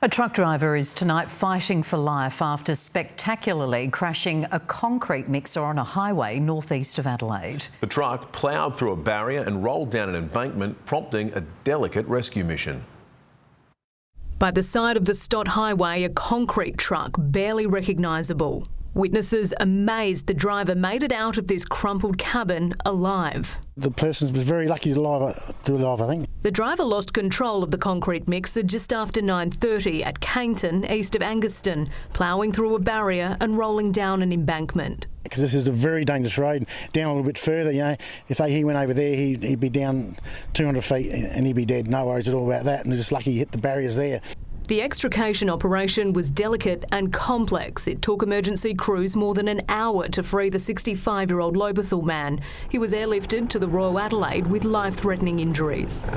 A truck driver is tonight fighting for life after spectacularly crashing a concrete mixer on a highway northeast of Adelaide. The truck ploughed through a barrier and rolled down an embankment, prompting a delicate rescue mission. By the side of the Stott Highway, a concrete truck, barely recognisable. Witnesses amazed the driver made it out of this crumpled cabin alive. The person was very lucky to alive, I think. The driver lost control of the concrete mixer just after 9:30 at Cainton, east of Angaston, ploughing through a barrier and rolling down an embankment. Because this is a very dangerous road. Down a little bit further, if he went over there, he'd be down 200 feet and he'd be dead. No worries at all about that. And just lucky he hit the barriers there. The extrication operation was delicate and complex. It took emergency crews more than an hour to free the 65-year-old Lobethal man. He was airlifted to the Royal Adelaide with life-threatening injuries.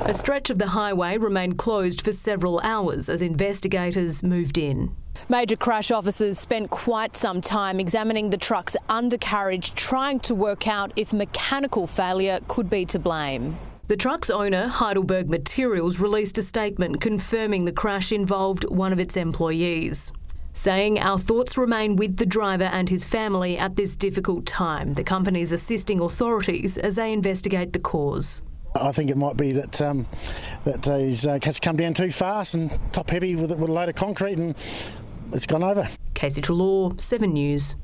A stretch of the highway remained closed for several hours as investigators moved in. Major crash officers spent quite some time examining the truck's undercarriage, trying to work out if mechanical failure could be to blame. The truck's owner, Heidelberg Materials, released a statement confirming the crash involved one of its employees, saying, "Our thoughts remain with the driver and his family at this difficult time. The company is assisting authorities as they investigate the cause." I think it might be that he's come down too fast and top heavy with a load of concrete and it's gone over. Casey Treloar, 7 News.